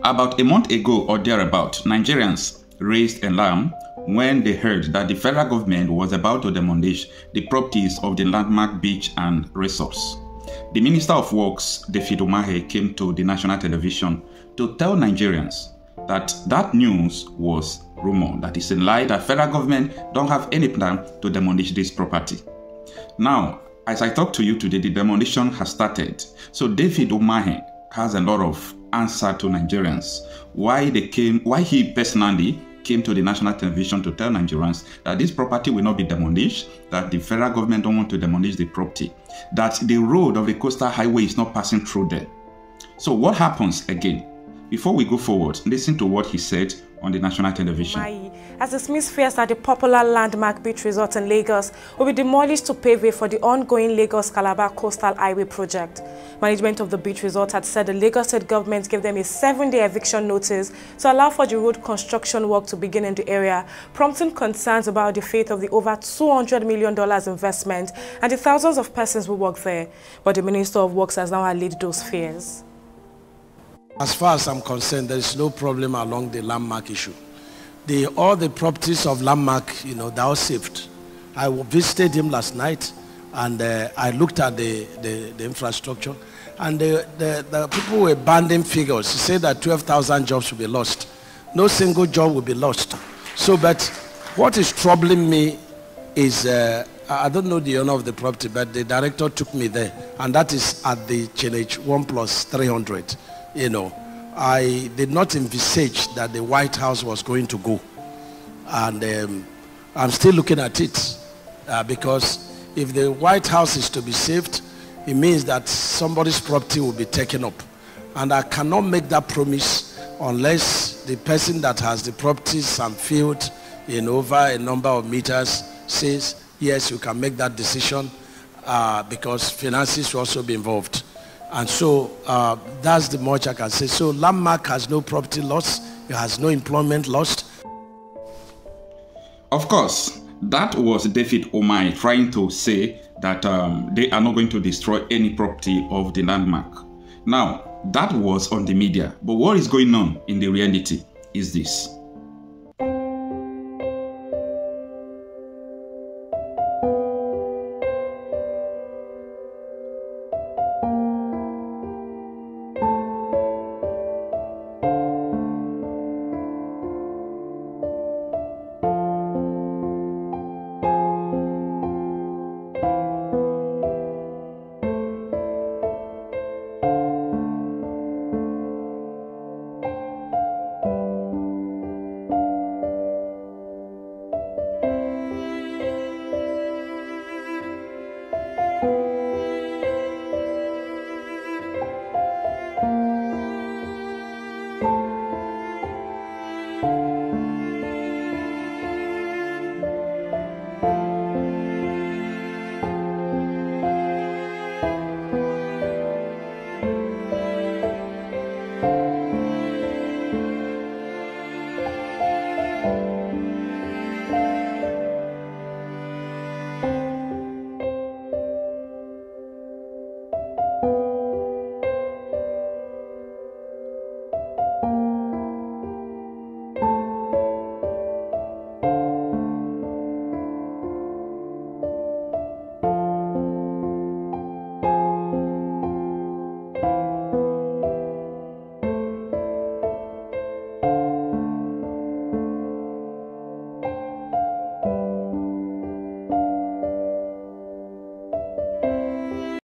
About a month ago or thereabout, Nigerians raised alarm when they heard that the federal government was about to demolish the properties of the landmark beach and resorts. The Minister of Works, David Umahi, came to the national television to tell Nigerians that that news was rumor, that is a lie, that federal government don't have any plan to demolish this property. Now, as I talk to you today, the demolition has started. So David Umahi has a lot of answer to Nigerians why he personally came to the national television to tell Nigerians that this property will not be demolished, that the federal government don't want to demolish the property, that the road of the coastal highway is not passing through there. So what happens again? Before we go forward, listen to what he said on the national television. Has dismissed fears that the popular landmark beach resort in Lagos will be demolished to pave way for the ongoing Lagos-Calabar Coastal Highway project. Management of the beach resort had said the Lagos state government gave them a 7-day eviction notice to allow for the road construction work to begin in the area, prompting concerns about the fate of the over $200 million investment and the thousands of persons who work there. But the Minister of Works has now allayed those fears. As far as I'm concerned, there is no problem along the landmark issue. All the properties of landmark, they are saved. I visited him last night, and I looked at the infrastructure, and the people were banding figures. He said that 12,000 jobs will be lost. No single job will be lost. So, but what is troubling me is, I don't know the owner of the property, but the director took me there, and that is at the Chenage 1+300. I did not envisage that the White House was going to go. And I'm still looking at it because if the White House is to be saved, it means that somebody's property will be taken up. And I cannot make that promise unless the person that has the properties and field in over a number of meters says, yes, you can make that decision because finances will also be involved. And so that's the much I can say. So landmark has no property loss, it has no employment lost. Of course, that was David Umahi trying to say that they are not going to destroy any property of the landmark. Now, that was on the media, but what is going on in the reality is this.